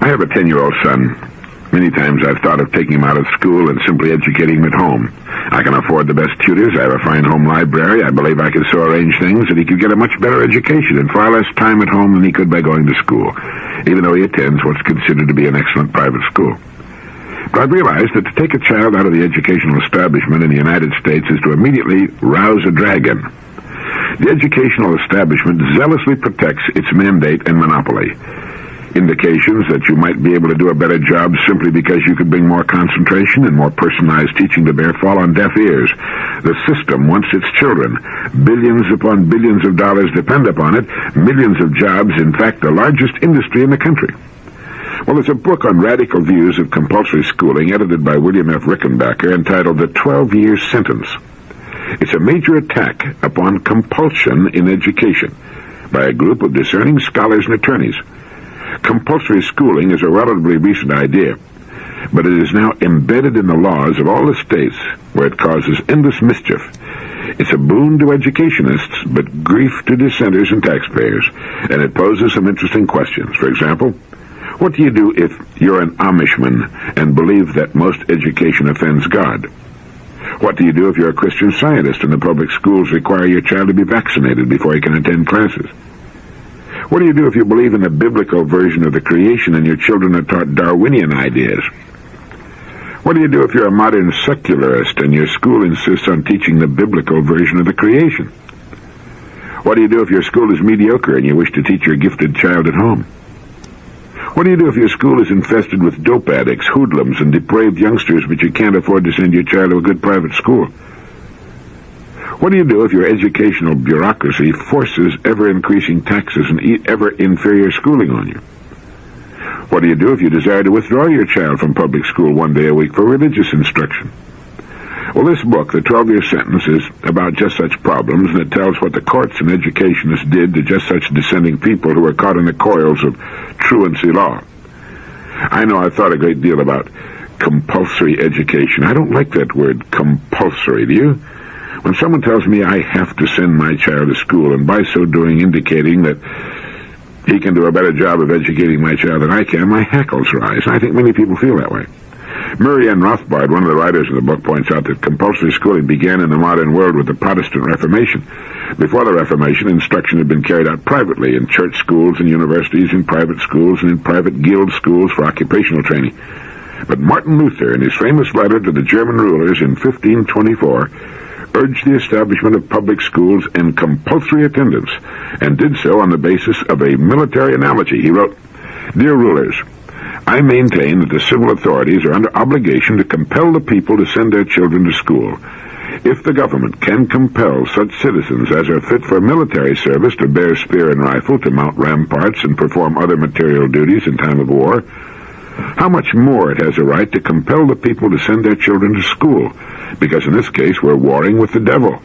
I have a 10-year-old son. Many times I've thought of taking him out of school and simply educating him at home. I can afford the best tutors. I have a fine home library. I believe I could so arrange things that he could get a much better education and far less time at home than he could by going to school, even though he attends what's considered to be an excellent private school. But I've realized that to take a child out of the educational establishment in the United States is to immediately rouse a dragon. The educational establishment zealously protects its mandate and monopoly. Indications that you might be able to do a better job simply because you could bring more concentration and more personalized teaching to bear fall on deaf ears. The system wants its children. Billions upon billions of dollars depend upon it. Millions of jobs, in fact, the largest industry in the country. Well, there's a book on radical views of compulsory schooling edited by William F. Rickenbacker entitled The 12-Year Sentence. It's a major attack upon compulsion in education by a group of discerning scholars and attorneys. Compulsory schooling is a relatively recent idea, but it is now embedded in the laws of all the states where it causes endless mischief. It's a boon to educationists, but grief to dissenters and taxpayers, and it poses some interesting questions. For example, what do you do if you're an Amishman and believe that most education offends God? What do you do if you're a Christian Scientist and the public schools require your child to be vaccinated before he can attend classes? What do you do if you believe in the biblical version of the creation and your children are taught Darwinian ideas? What do you do if you're a modern secularist and your school insists on teaching the biblical version of the creation? What do you do if your school is mediocre and you wish to teach your gifted child at home? What do you do if your school is infested with dope addicts, hoodlums, and depraved youngsters, but you can't afford to send your child to a good private school? What do you do if your educational bureaucracy forces ever-increasing taxes and ever-inferior schooling on you? What do you do if you desire to withdraw your child from public school one day a week for religious instruction? Well, this book, The 12-Year Sentence, is about just such problems, and it tells what the courts and educationists did to just such dissenting people who were caught in the coils of truancy law. I know I've thought a great deal about compulsory education. I don't like that word, compulsory, do you? When someone tells me I have to send my child to school, and by so doing indicating that he can do a better job of educating my child than I can, my hackles rise. I think many people feel that way. Murray N. Rothbard, one of the writers of the book, points out that compulsory schooling began in the modern world with the Protestant Reformation. Before the Reformation, instruction had been carried out privately in church schools and universities, in private schools, and in private guild schools for occupational training. But Martin Luther, in his famous letter to the German rulers in 1524, urged the establishment of public schools and compulsory attendance, and did so on the basis of a military analogy. He wrote, "Dear rulers, I maintain that the civil authorities are under obligation to compel the people to send their children to school. If the government can compel such citizens as are fit for military service to bear spear and rifle, to mount ramparts, and perform other material duties in time of war, how much more it has a right to compel the people to send their children to school, because in this case we're warring with the devil,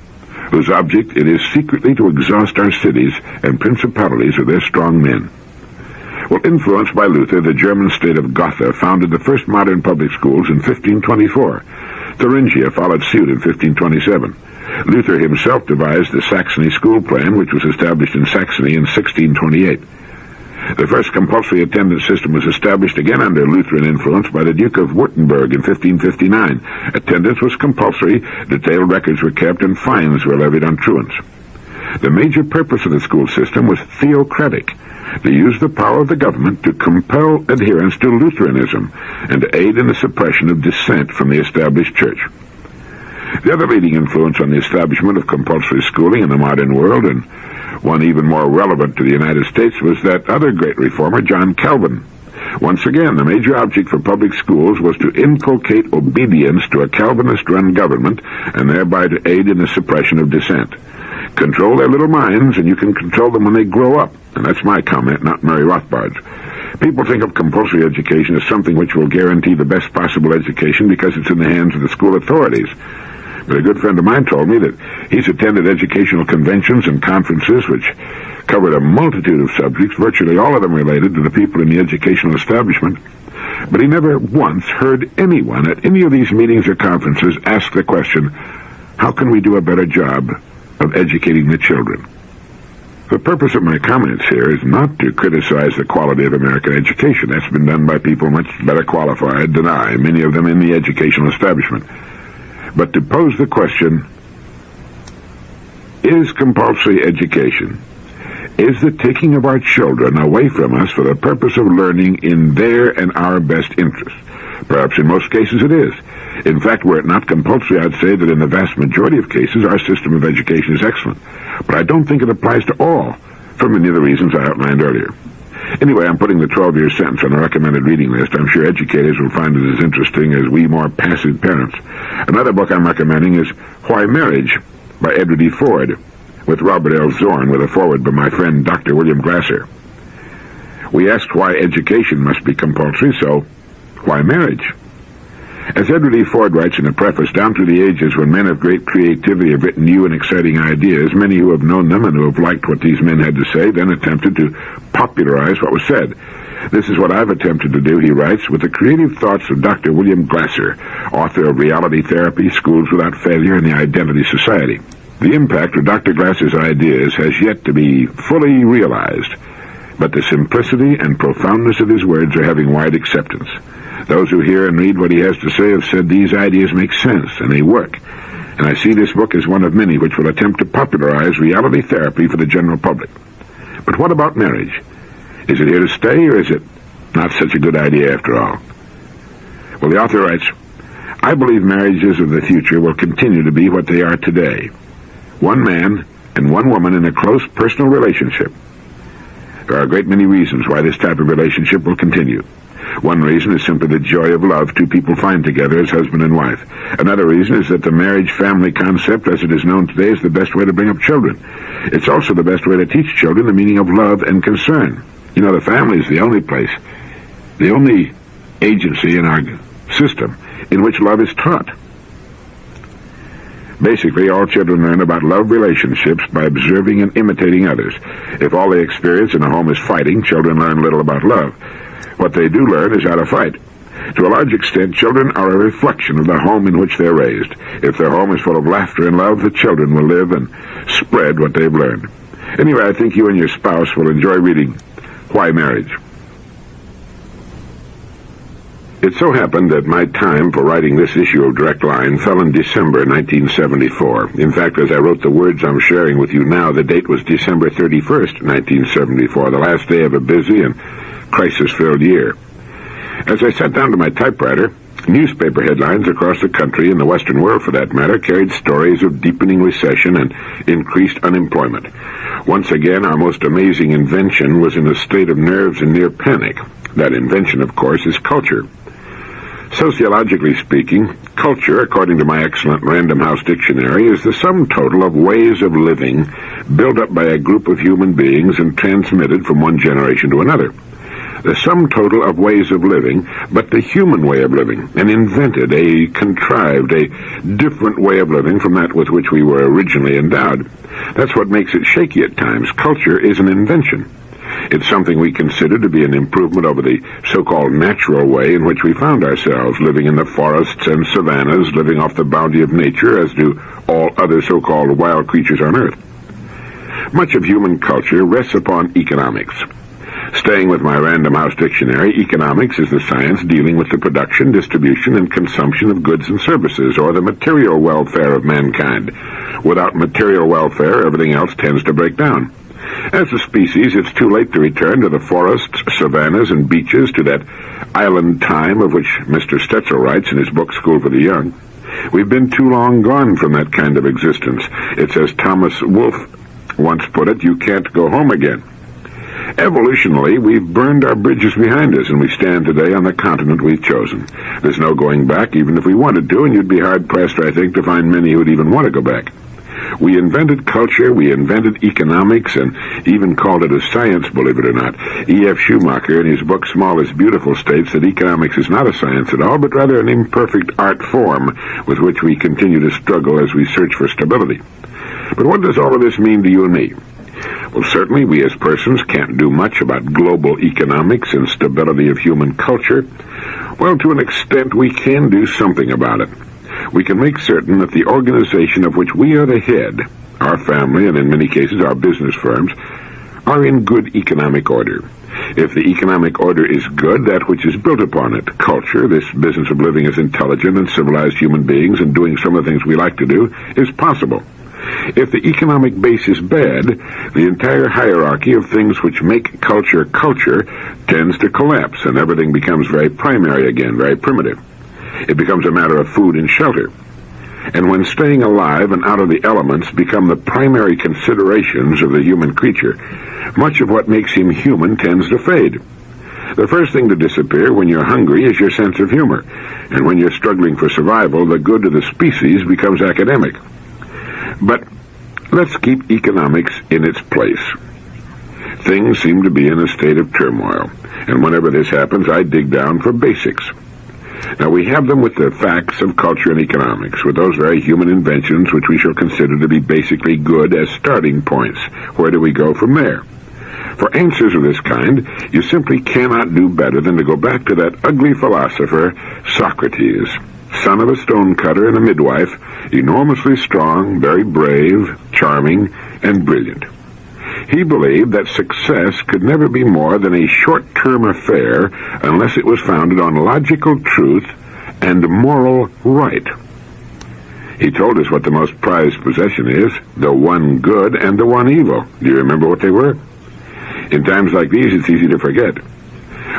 whose object it is secretly to exhaust our cities and principalities of their strong men." Well, influenced by Luther, the German state of Gotha founded the first modern public schools in 1524. Thuringia followed suit in 1527. Luther himself devised the Saxony school plan, which was established in Saxony in 1628. The first compulsory attendance system was established again under Lutheran influence by the Duke of Württemberg in 1559. Attendance was compulsory, detailed records were kept, and fines were levied on truants. The major purpose of the school system was theocratic, to use the power of the government to compel adherence to Lutheranism and to aid in the suppression of dissent from the established church. The other leading influence on the establishment of compulsory schooling in the modern world, and one even more relevant to the United States, was that other great reformer, John Calvin. Once again, the major object for public schools was to inculcate obedience to a Calvinist-run government and thereby to aid in the suppression of dissent. Control their little minds, and you can control them when they grow up. And that's my comment, not Murray Rothbard's. People think of compulsory education as something which will guarantee the best possible education because it's in the hands of the school authorities. But a good friend of mine told me that he's attended educational conventions and conferences which covered a multitude of subjects, virtually all of them related to the people in the educational establishment. But he never once heard anyone at any of these meetings or conferences ask the question, how can we do a better job of educating the children? The purpose of my comments here is not to criticize the quality of American education. That's been done by people much better qualified than I, many of them in the educational establishment. But to pose the question, is compulsory education, is the taking of our children away from us for the purpose of learning in their and our best interest? Perhaps in most cases it is. In fact, were it not compulsory, I'd say that in the vast majority of cases our system of education is excellent. But I don't think it applies to all, for many of the reasons I outlined earlier. Anyway, I'm putting the 12-year sentence on the recommended reading list. I'm sure educators will find it as interesting as we more passive parents. Another book I'm recommending is Why Marriage by Edward E. Ford, with Robert L. Zorn, with a foreword by my friend Dr. William Glasser. We asked why education must be compulsory, so why marriage? As Edward E. Ford writes in the preface, down through the ages when men of great creativity have written new and exciting ideas, many who have known them and who have liked what these men had to say then attempted to popularize what was said. This is what I've attempted to do, he writes, with the creative thoughts of Dr. William Glasser, author of Reality Therapy, Schools Without Failure, and the Identity Society. The impact of Dr. Glasser's ideas has yet to be fully realized, but the simplicity and profoundness of his words are having wide acceptance. Those who hear and read what he has to say have said these ideas make sense, and they work. And I see this book as one of many which will attempt to popularize reality therapy for the general public. But what about marriage? Is it here to stay, or is it not such a good idea after all? Well, the author writes, I believe marriages of the future will continue to be what they are today. One man and one woman in a close personal relationship. There are a great many reasons why this type of relationship will continue. One reason is simply the joy of love two people find together as husband and wife. Another reason is that the marriage-family concept, as it is known today, is the best way to bring up children. It's also the best way to teach children the meaning of love and concern. You know, the family is the only place, the only agency in our system in which love is taught. Basically, all children learn about love relationships by observing and imitating others. If all they experience in a home is fighting, children learn little about love. What they do learn is how to fight. To a large extent, children are a reflection of the home in which they're raised. If their home is full of laughter and love, the children will live and spread what they've learned. Anyway, I think you and your spouse will enjoy reading Why Marriage. It so happened that my time for writing this issue of Direct Line fell in December 1974. In fact, as I wrote the words I'm sharing with you now, the date was December 31st, 1974, the last day of a busy and crisis-filled year. As I sat down to my typewriter, newspaper headlines across the country, and the Western world for that matter, carried stories of deepening recession and increased unemployment. Once again, our most amazing invention was in a state of nerves and near panic. That invention, of course, is culture. Sociologically speaking, culture, according to my excellent Random House Dictionary, is the sum total of ways of living built up by a group of human beings and transmitted from one generation to another. The sum total of ways of living, but the human way of living, an invented, a contrived, a different way of living from that with which we were originally endowed. That's what makes it shaky at times. Culture is an invention. It's something we consider to be an improvement over the so-called natural way in which we found ourselves, living in the forests and savannas, living off the bounty of nature, as do all other so-called wild creatures on Earth. Much of human culture rests upon economics. Staying with my Random House Dictionary, economics is the science dealing with the production, distribution, and consumption of goods and services, or the material welfare of mankind. Without material welfare, everything else tends to break down. As a species, it's too late to return to the forests, savannas, and beaches, to that island time of which Mr. Stetzel writes in his book School for the Young. We've been too long gone from that kind of existence. It's as Thomas Wolfe once put it, you can't go home again. Evolutionally, we've burned our bridges behind us, and we stand today on the continent we've chosen. There's no going back, even if we wanted to, and you'd be hard-pressed, I think, to find many who'd even want to go back. We invented culture, we invented economics, and even called it a science, believe it or not. E.F. Schumacher, in his book Small is Beautiful, states that economics is not a science at all, but rather an imperfect art form with which we continue to struggle as we search for stability. But what does all of this mean to you and me? Well, certainly we as persons can't do much about global economics and stability of human culture. Well, to an extent, we can do something about it. We can make certain that the organization of which we are the head, our family, and in many cases our business firms, are in good economic order. If the economic order is good, that which is built upon it, culture, this business of living as intelligent and civilized human beings and doing some of the things we like to do, is possible. If the economic base is bad, the entire hierarchy of things which make culture culture tends to collapse, and everything becomes very primary again, very primitive. It becomes a matter of food and shelter. And when staying alive and out of the elements become the primary considerations of the human creature, much of what makes him human tends to fade. The first thing to disappear when you're hungry is your sense of humor, and when you're struggling for survival, the good of the species becomes academic. But let's keep economics in its place. Things seem to be in a state of turmoil, and whenever this happens, I dig down for basics. Now, we have them with the facts of culture and economics, with those very human inventions which we shall consider to be basically good as starting points. Where do we go from there? For answers of this kind, you simply cannot do better than to go back to that ugly philosopher, Socrates, son of a stonecutter and a midwife, enormously strong, very brave, charming, and brilliant. He believed that success could never be more than a short-term affair unless it was founded on logical truth and moral right. He told us what the most prized possession is, the one good and the one evil. Do you remember what they were? In times like these, it's easy to forget.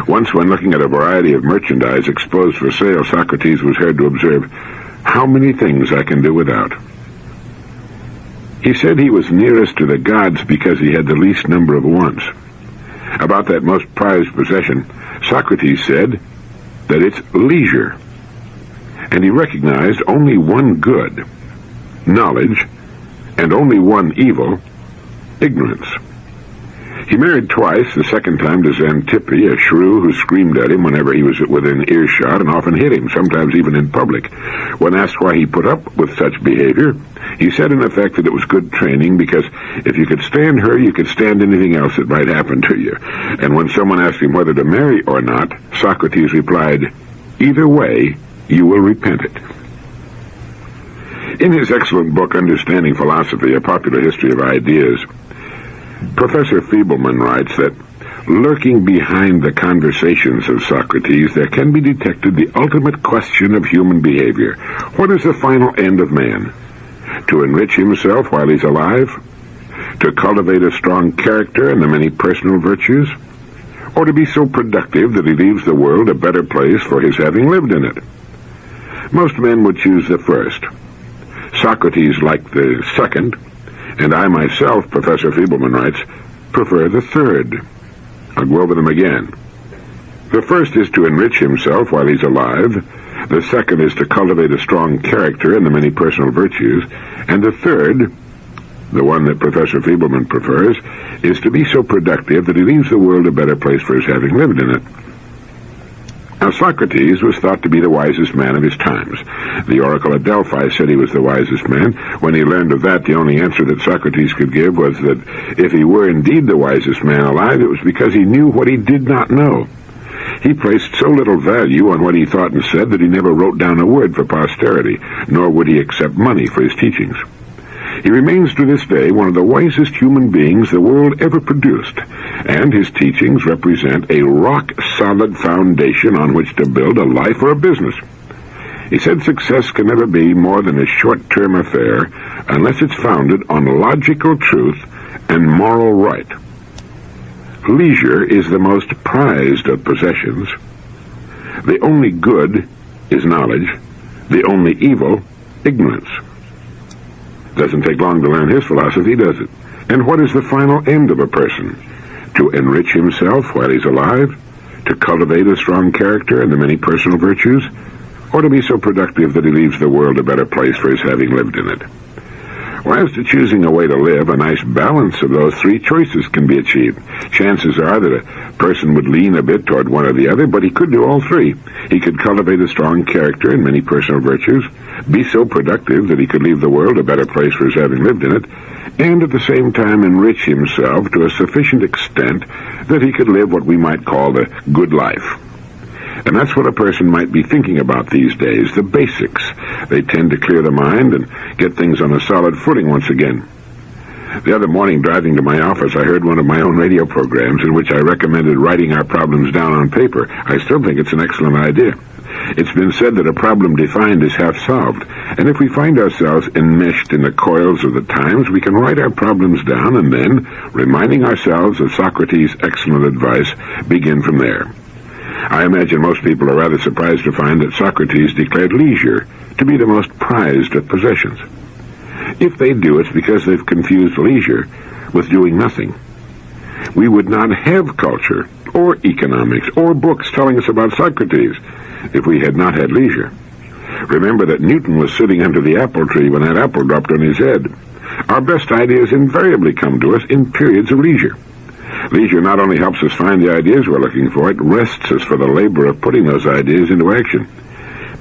Once, when looking at a variety of merchandise exposed for sale, Socrates was heard to observe, "How many things I can do without." He said he was nearest to the gods because he had the least number of wants. About that most prized possession, Socrates said that it's leisure. And he recognized only one good, knowledge, and only one evil, ignorance. He married twice, the second time to Xantippe, a shrew who screamed at him whenever he was within earshot and often hit him, sometimes even in public. When asked why he put up with such behavior, he said in effect that it was good training because if you could stand her, you could stand anything else that might happen to you. And when someone asked him whether to marry or not, Socrates replied, "Either way, you will repent it." In his excellent book, Understanding Philosophy, A Popular History of Ideas, Professor Fiebelman writes that, lurking behind the conversations of Socrates, there can be detected the ultimate question of human behavior. What is the final end of man? To enrich himself while he's alive? To cultivate a strong character and the many personal virtues? Or to be so productive that he leaves the world a better place for his having lived in it? Most men would choose the first. Socrates liked the second, and I myself, Professor Fiebelman writes, prefer the third. I'll go over them again. The first is to enrich himself while he's alive. The second is to cultivate a strong character and the many personal virtues. And the third, the one that Professor Fiebelman prefers, is to be so productive that he leaves the world a better place for his having lived in it. Now, Socrates was thought to be the wisest man of his times. The oracle at Delphi said he was the wisest man. When he learned of that, the only answer that Socrates could give was that if he were indeed the wisest man alive, it was because he knew what he did not know. He placed so little value on what he thought and said that he never wrote down a word for posterity, nor would he accept money for his teachings. He remains to this day one of the wisest human beings the world ever produced, and his teachings represent a rock-solid foundation on which to build a life or a business. He said success can never be more than a short-term affair unless it's founded on logical truth and moral right. Leisure is the most prized of possessions. The only good is knowledge. The only evil, ignorance. Doesn't take long to learn his philosophy, does it? And what is the final end of a person? To enrich himself while he's alive? To cultivate a strong character and the many personal virtues? Or to be so productive that he leaves the world a better place for his having lived in it? Well, as to choosing a way to live, a nice balance of those three choices can be achieved. Chances are that a person would lean a bit toward one or the other, but he could do all three. He could cultivate a strong character and many personal virtues, be so productive that he could leave the world a better place for his having lived in it, and at the same time enrich himself to a sufficient extent that he could live what we might call the good life. And that's what a person might be thinking about these days, the basics. They tend to clear the mind and get things on a solid footing once again. The other morning, driving to my office, I heard one of my own radio programs in which I recommended writing our problems down on paper. I still think it's an excellent idea. It's been said that a problem defined is half solved, and if we find ourselves enmeshed in the coils of the times, we can write our problems down and then, reminding ourselves of Socrates' excellent advice, begin from there. I imagine most people are rather surprised to find that Socrates declared leisure to be the most prized of possessions. If they do, it's because they've confused leisure with doing nothing. We would not have culture, or economics, or books telling us about Socrates if we had not had leisure. Remember that Newton was sitting under the apple tree when that apple dropped on his head. Our best ideas invariably come to us in periods of leisure. Leisure not only helps us find the ideas we're looking for, it rests us for the labor of putting those ideas into action.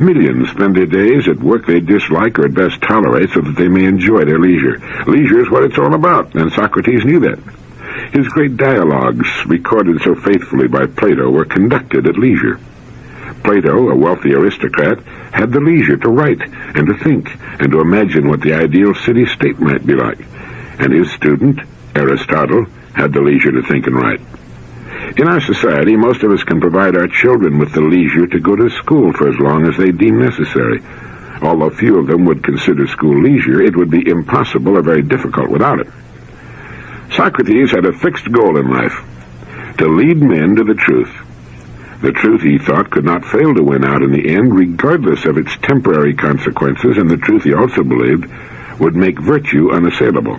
Millions spend their days at work they dislike or at best tolerate so that they may enjoy their leisure. Leisure is what it's all about, and Socrates knew that. His great dialogues, recorded so faithfully by Plato, were conducted at leisure. Plato, a wealthy aristocrat, had the leisure to write and to think and to imagine what the ideal city-state might be like. And his student, Aristotle, had the leisure to think and write. In our society, most of us can provide our children with the leisure to go to school for as long as they deem necessary. Although few of them would consider school leisure, it would be impossible or very difficult without it. Socrates had a fixed goal in life, to lead men to the truth. The truth, he thought, could not fail to win out in the end, regardless of its temporary consequences, and the truth, he also believed, would make virtue unassailable.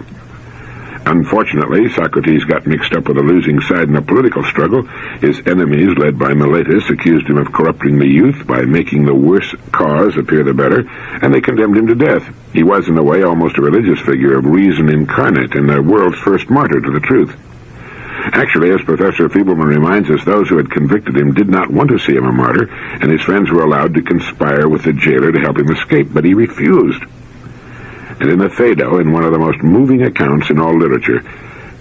Unfortunately, Socrates got mixed up with a losing side in a political struggle. His enemies, led by Miletus, accused him of corrupting the youth by making the worse cause appear the better, and they condemned him to death. He was, in a way, almost a religious figure of reason incarnate and the world's first martyr to the truth. Actually, as Professor Feebleman reminds us, those who had convicted him did not want to see him a martyr, and his friends were allowed to conspire with the jailer to help him escape, but he refused. And in the Phaedo, in one of the most moving accounts in all literature,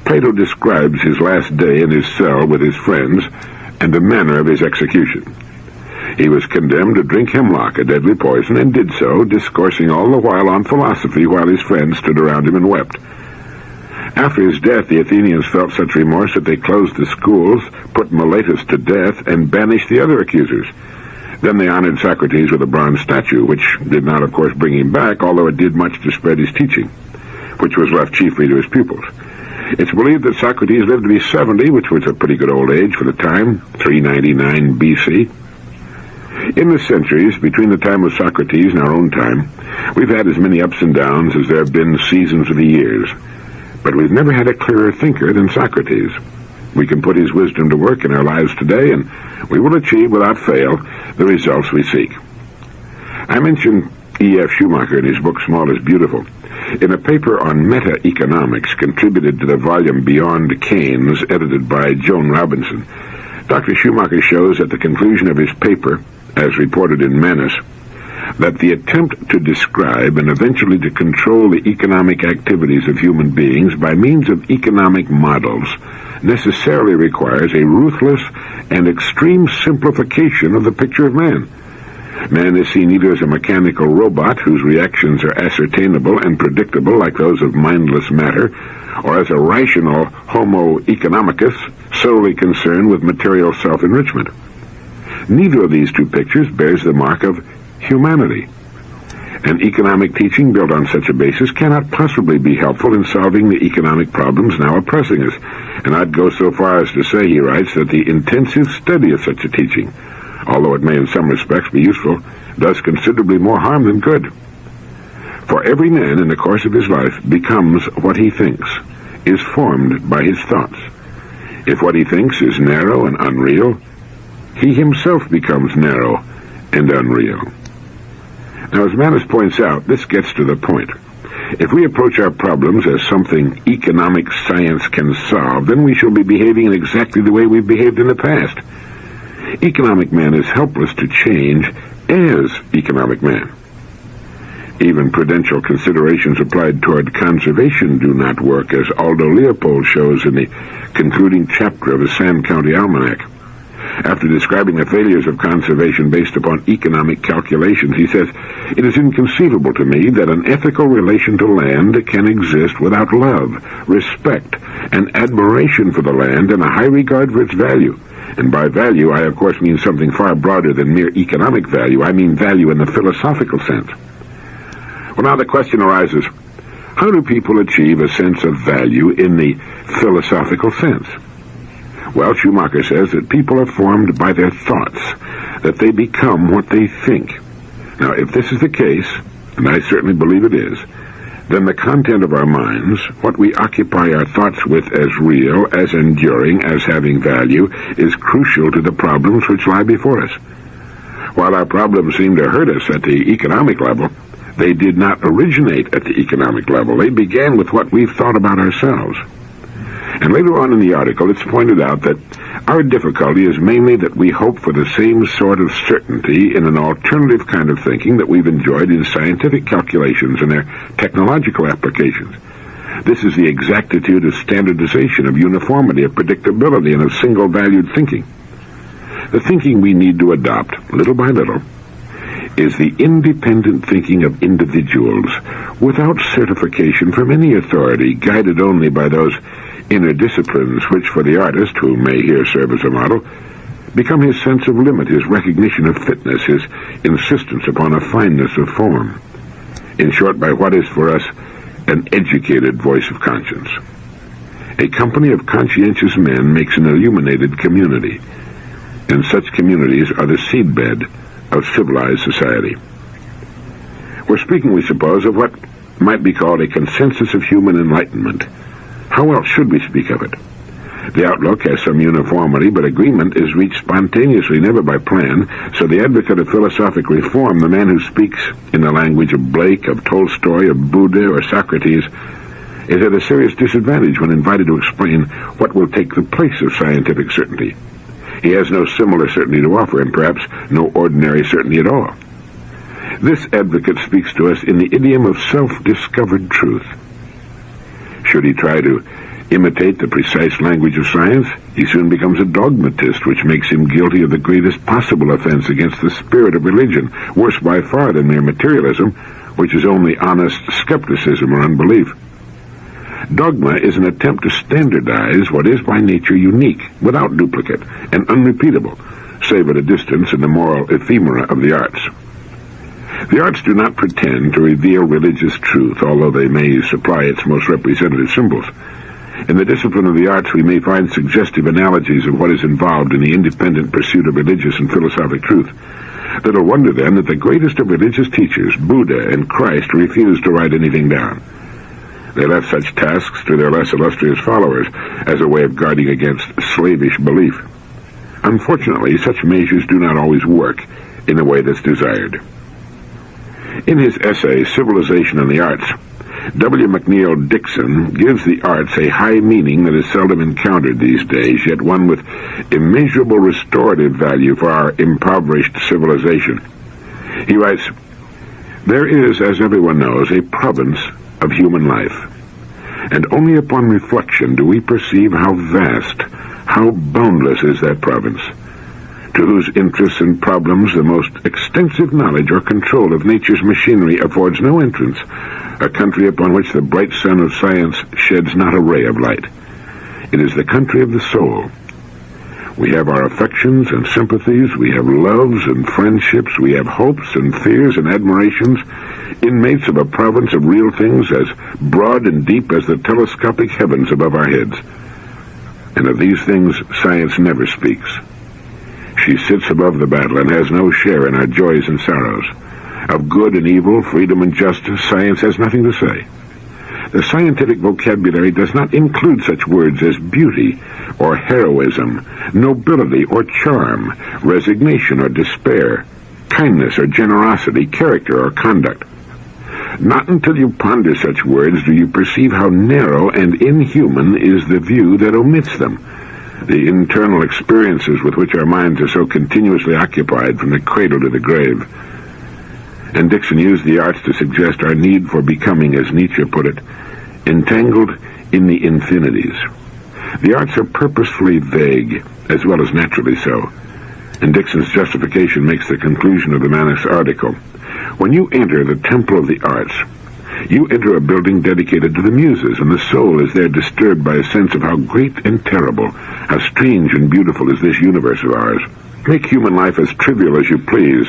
Plato describes his last day in his cell with his friends and the manner of his execution. He was condemned to drink hemlock, a deadly poison, and did so, discoursing all the while on philosophy while his friends stood around him and wept. After his death, the Athenians felt such remorse that they closed the schools, put Miletus to death, and banished the other accusers. Then they honored Socrates with a bronze statue, which did not, of course, bring him back, although it did much to spread his teaching, which was left chiefly to his pupils. It's believed that Socrates lived to be 70, which was a pretty good old age for the time, 399 BC. In the centuries between the time of Socrates and our own time, we've had as many ups and downs as there have been seasons of the years. But we've never had a clearer thinker than Socrates. We can put his wisdom to work in our lives today, and we will achieve, without fail, the results we seek. I mentioned E.F. Schumacher in his book Small is Beautiful. In a paper on meta-economics contributed to the volume Beyond Keynes, edited by Joan Robinson, Dr. Schumacher shows at the conclusion of his paper, as reported in Manus, that the attempt to describe and eventually to control the economic activities of human beings by means of economic models necessarily requires a ruthless and extreme simplification of the picture of man. Man is seen either as a mechanical robot whose reactions are ascertainable and predictable like those of mindless matter, or as a rational homo economicus solely concerned with material self-enrichment. Neither of these two pictures bears the mark of humanity. An economic teaching built on such a basis cannot possibly be helpful in solving the economic problems now oppressing us, and I'd go so far as to say, he writes, that the intensive study of such a teaching, although it may in some respects be useful, does considerably more harm than good. For every man in the course of his life becomes what he thinks, is formed by his thoughts. If what he thinks is narrow and unreal, he himself becomes narrow and unreal. Now, as Manus points out, this gets to the point. If we approach our problems as something economic science can solve, then we shall be behaving in exactly the way we've behaved in the past. Economic man is helpless to change as economic man. Even prudential considerations applied toward conservation do not work, as Aldo Leopold shows in the concluding chapter of the Sand County Almanac. After describing the failures of conservation based upon economic calculations, he says, "It is inconceivable to me that an ethical relation to land can exist without love, respect, and admiration for the land and a high regard for its value. And by value, I of course mean something far broader than mere economic value. I mean value in the philosophical sense." Well, now the question arises, how do people achieve a sense of value in the philosophical sense? Well, Schumacher says that people are formed by their thoughts, that they become what they think. Now, if this is the case, and I certainly believe it is, then the content of our minds, what we occupy our thoughts with as real, as enduring, as having value, is crucial to the problems which lie before us. While our problems seem to hurt us at the economic level, they did not originate at the economic level. They began with what we've thought about ourselves. And later on in the article, it's pointed out that our difficulty is mainly that we hope for the same sort of certainty in an alternative kind of thinking that we've enjoyed in scientific calculations and their technological applications. This is the exactitude of standardization, of uniformity, of predictability, and of single-valued thinking. The thinking we need to adopt, little by little, is the independent thinking of individuals, without certification from any authority, guided only by those inner disciplines which, for the artist, who may here serve as a model, become his sense of limit, his recognition of fitness, his insistence upon a fineness of form. In short, by what is for us an educated voice of conscience. A company of conscientious men makes an illuminated community, and such communities are the seedbed of civilized society. We're speaking, we suppose, of what might be called a consensus of human enlightenment. How else should we speak of it? The outlook has some uniformity, but agreement is reached spontaneously, never by plan, so the advocate of philosophic reform, the man who speaks in the language of Blake, of Tolstoy, of Buddha, or Socrates, is at a serious disadvantage when invited to explain what will take the place of scientific certainty. He has no similar certainty to offer, and perhaps no ordinary certainty at all. This advocate speaks to us in the idiom of self-discovered truth. Should he try to imitate the precise language of science, he soon becomes a dogmatist, which makes him guilty of the greatest possible offense against the spirit of religion, worse by far than mere materialism, which is only honest skepticism or unbelief. Dogma is an attempt to standardize what is by nature unique, without duplicate, and unrepeatable, save at a distance in the moral ephemera of the arts. The arts do not pretend to reveal religious truth, although they may supply its most representative symbols. In the discipline of the arts, we may find suggestive analogies of what is involved in the independent pursuit of religious and philosophic truth. Little wonder, then, that the greatest of religious teachers, Buddha and Christ, refused to write anything down. They left such tasks to their less illustrious followers as a way of guarding against slavish belief. Unfortunately, such measures do not always work in the way that's desired. In his essay, Civilization and the Arts, W. McNeill Dixon gives the arts a high meaning that is seldom encountered these days, yet one with immeasurable restorative value for our impoverished civilization. He writes, "There is, as everyone knows, a province of human life, and only upon reflection do we perceive how vast, how boundless is that province, to whose interests and problems the most extensive knowledge or control of nature's machinery affords no entrance, a country upon which the bright sun of science sheds not a ray of light. It is the country of the soul. We have our affections and sympathies, we have loves and friendships, we have hopes and fears and admirations, inmates of a province of real things as broad and deep as the telescopic heavens above our heads. And of these things science never speaks. She sits above the battle and has no share in our joys and sorrows. Of good and evil, freedom and justice, science has nothing to say. The scientific vocabulary does not include such words as beauty or heroism, nobility or charm, resignation or despair, kindness or generosity, character or conduct. Not until you ponder such words do you perceive how narrow and inhuman is the view that omits them, the internal experiences with which our minds are so continuously occupied from the cradle to the grave." And Dixon used the arts to suggest our need for becoming, as Nietzsche put it, entangled in the infinities. The arts are purposefully vague, as well as naturally so. And Dixon's justification makes the conclusion of the Manus article. When you enter the temple of the arts, you enter a building dedicated to the muses, and the soul is there disturbed by a sense of how great and terrible, how strange and beautiful is this universe of ours. Make human life as trivial as you please.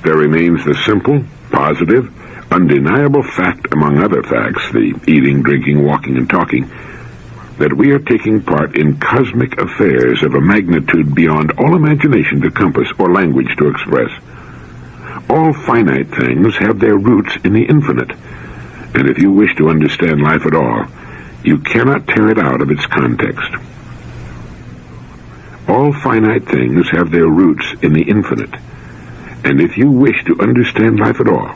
There remains the simple, positive, undeniable fact, among other facts, the eating, drinking, walking, and talking, that we are taking part in cosmic affairs of a magnitude beyond all imagination to compass or language to express. All finite things have their roots in the infinite, and if you wish to understand life at all, you cannot tear it out of its context. All finite things have their roots in the infinite, and if you wish to understand life at all,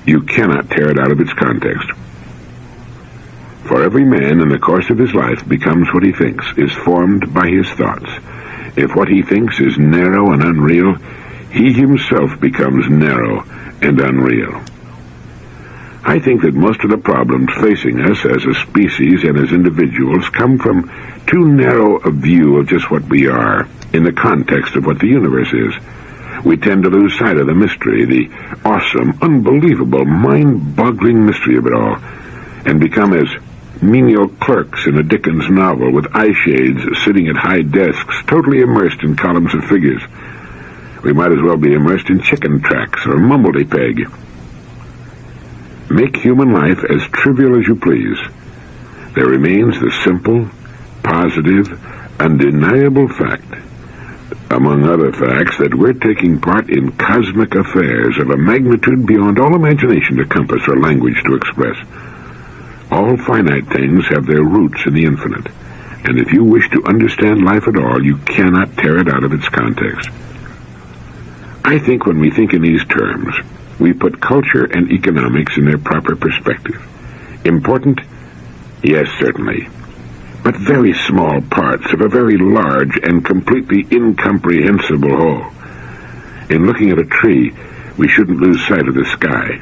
you cannot tear it out of its context. For every man in the course of his life becomes what he thinks, is formed by his thoughts. If what he thinks is narrow and unreal, he himself becomes narrow and unreal. I think that most of the problems facing us as a species and as individuals come from too narrow a view of just what we are in the context of what the universe is. We tend to lose sight of the mystery, the awesome, unbelievable, mind-boggling mystery of it all, and become as menial clerks in a Dickens novel with eye shades sitting at high desks, totally immersed in columns of figures. We might as well be immersed in chicken tracks or mumbledy-peg. Make human life as trivial as you please. There remains the simple, positive, undeniable fact, among other facts, that we're taking part in cosmic affairs of a magnitude beyond all imagination to compass or language to express. All finite things have their roots in the infinite, and if you wish to understand life at all, you cannot tear it out of its context. I think when we think in these terms, we put culture and economics in their proper perspective. Important? Yes, certainly. But very small parts of a very large and completely incomprehensible whole. In looking at a tree, we shouldn't lose sight of the sky.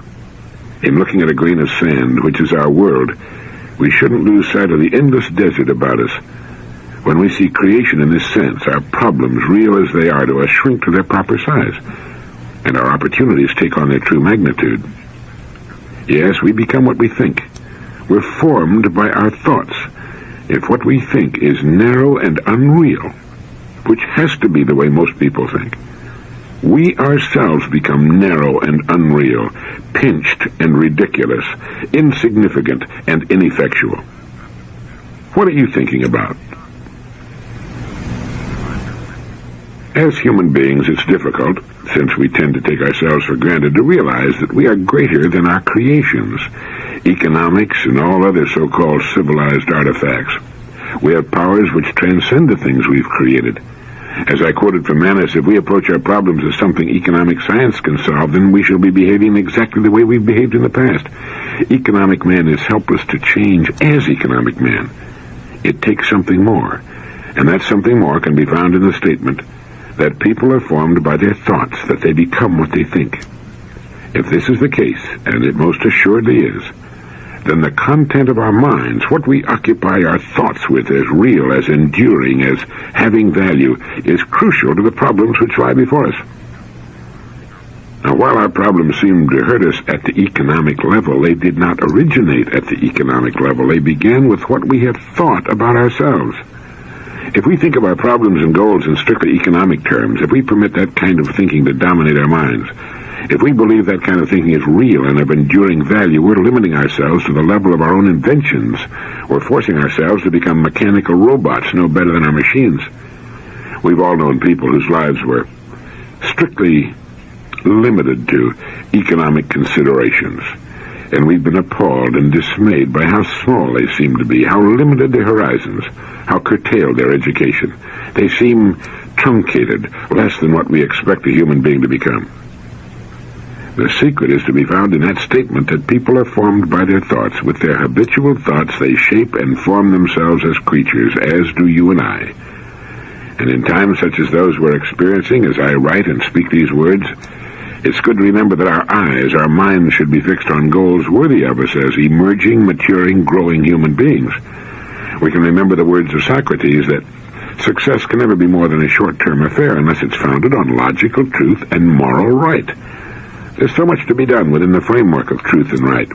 In looking at a grain of sand, which is our world, we shouldn't lose sight of the endless desert about us. When we see creation in this sense, our problems, real as they are to us, shrink to their proper size, and our opportunities take on their true magnitude. Yes, we become what we think. We're formed by our thoughts. If what we think is narrow and unreal, which has to be the way most people think, we ourselves become narrow and unreal, pinched and ridiculous, insignificant and ineffectual. What are you thinking about? As human beings, it's difficult, since we tend to take ourselves for granted, to realize that we are greater than our creations, economics and all other so-called civilized artifacts. We have powers which transcend the things we've created. As I quoted from Manus, if we approach our problems as something economic science can solve, then we shall be behaving exactly the way we've behaved in the past. Economic man is helpless to change as economic man. It takes something more, and that something more can be found in the statement that people are formed by their thoughts, that they become what they think. If this is the case, and it most assuredly is, then the content of our minds, what we occupy our thoughts with as real, as enduring, as having value, is crucial to the problems which lie before us. Now, while our problems seem to hurt us at the economic level, they did not originate at the economic level. They began with what we have thought about ourselves. If we think of our problems and goals in strictly economic terms, if we permit that kind of thinking to dominate our minds, if we believe that kind of thinking is real and of enduring value, we're limiting ourselves to the level of our own inventions. We're forcing ourselves to become mechanical robots, no better than our machines. We've all known people whose lives were strictly limited to economic considerations, and we've been appalled and dismayed by how small they seem to be, how limited their horizons, how curtailed their education. They seem truncated, less than what we expect a human being to become. The secret is to be found in that statement that people are formed by their thoughts. With their habitual thoughts, they shape and form themselves as creatures, as do you and I. And in times such as those we're experiencing, as I write and speak these words, it's good to remember that our eyes, our minds should be fixed on goals worthy of us as emerging, maturing, growing human beings. We can remember the words of Socrates that success can never be more than a short-term affair unless it's founded on logical truth and moral right. There's so much to be done within the framework of truth and right.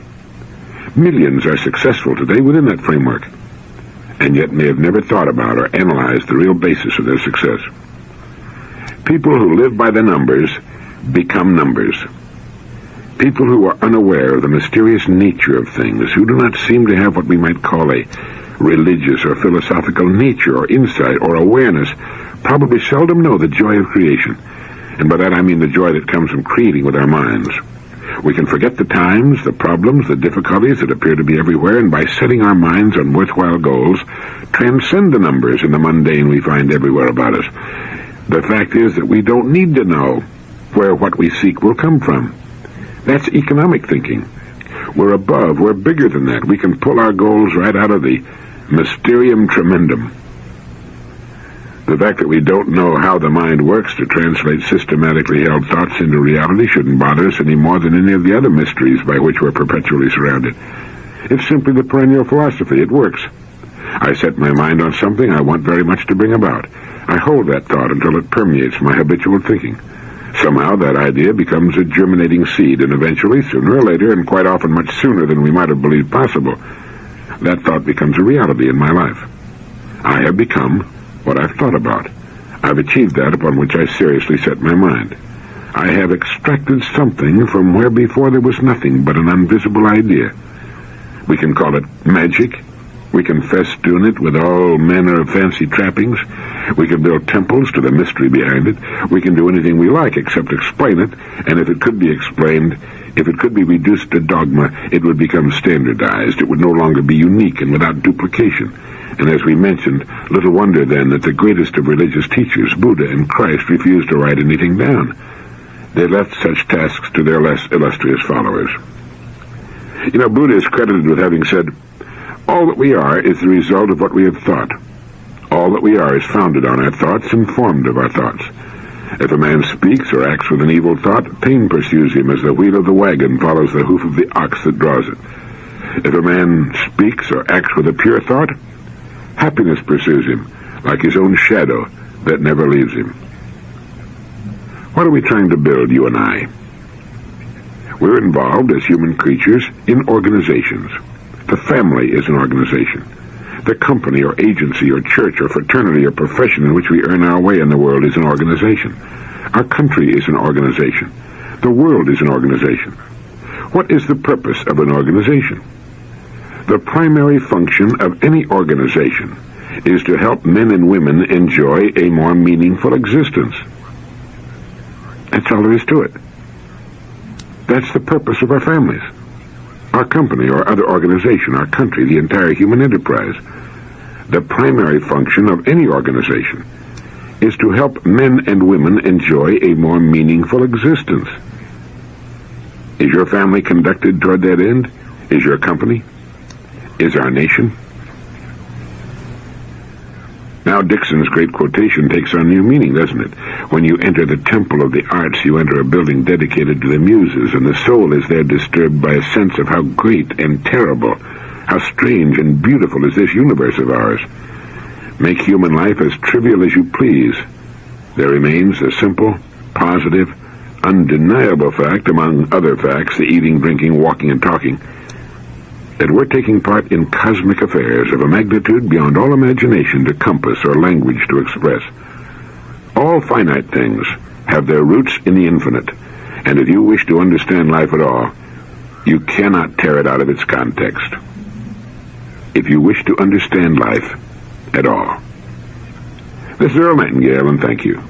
Millions are successful today within that framework, and yet may have never thought about or analyzed the real basis of their success. People who live by the numbers become numbers. People who are unaware of the mysterious nature of things, who do not seem to have what we might call a religious or philosophical nature or insight or awareness, probably seldom know the joy of creation. And by that I mean the joy that comes from creating with our minds. We can forget the times, the problems, the difficulties that appear to be everywhere, and by setting our minds on worthwhile goals, transcend the numbers and the mundane we find everywhere about us. The fact is that we don't need to know where what we seek will come from. That's economic thinking. We're above, we're bigger than that. We can pull our goals right out of the mysterium tremendum. The fact that we don't know how the mind works to translate systematically held thoughts into reality shouldn't bother us any more than any of the other mysteries by which we're perpetually surrounded. It's simply the perennial philosophy. It works. I set my mind on something I want very much to bring about. I hold that thought until it permeates my habitual thinking. Somehow that idea becomes a germinating seed, and eventually, sooner or later, and quite often much sooner than we might have believed possible, that thought becomes a reality in my life. I have become what I've thought about. I've achieved that upon which I seriously set my mind. I have extracted something from where before there was nothing but an invisible idea. We can call it magic. We can festoon it with all manner of fancy trappings. We can build temples to the mystery behind it. We can do anything we like except explain it, and if it could be explained, if it could be reduced to dogma, it would become standardized. It would no longer be unique and without duplication. And as we mentioned, little wonder then that the greatest of religious teachers, Buddha and Christ, refused to write anything down. They left such tasks to their less illustrious followers. You know, Buddha is credited with having said, "All that we are is the result of what we have thought. All that we are is founded on our thoughts and formed of our thoughts. If a man speaks or acts with an evil thought, pain pursues him as the wheel of the wagon follows the hoof of the ox that draws it. If a man speaks or acts with a pure thought, happiness pursues him, like his own shadow that never leaves him." What are we trying to build, you and I? We're involved as human creatures in organizations. The family is an organization. The company or agency or church or fraternity or profession in which we earn our way in the world is an organization. Our country is an organization. The world is an organization. What is the purpose of an organization? The primary function of any organization is to help men and women enjoy a more meaningful existence. That's all there is to it. That's the purpose of our families, our company or other organization, our country, the entire human enterprise. The primary function of any organization is to help men and women enjoy a more meaningful existence. Is your family conducted toward that end? Is your company? Is our nation? Now Dixon's great quotation takes on new meaning, doesn't it? When you enter the temple of the arts, you enter a building dedicated to the muses, and the soul is there disturbed by a sense of how great and terrible, how strange and beautiful is this universe of ours. Make human life as trivial as you please. There remains a simple, positive, undeniable fact, among other facts, the eating, drinking, walking, and talking, that we're taking part in cosmic affairs of a magnitude beyond all imagination to compass or language to express. All finite things have their roots in the infinite, and if you wish to understand life at all, you cannot tear it out of its context. If you wish to understand life at all. This is Earl Nightingale, and thank you.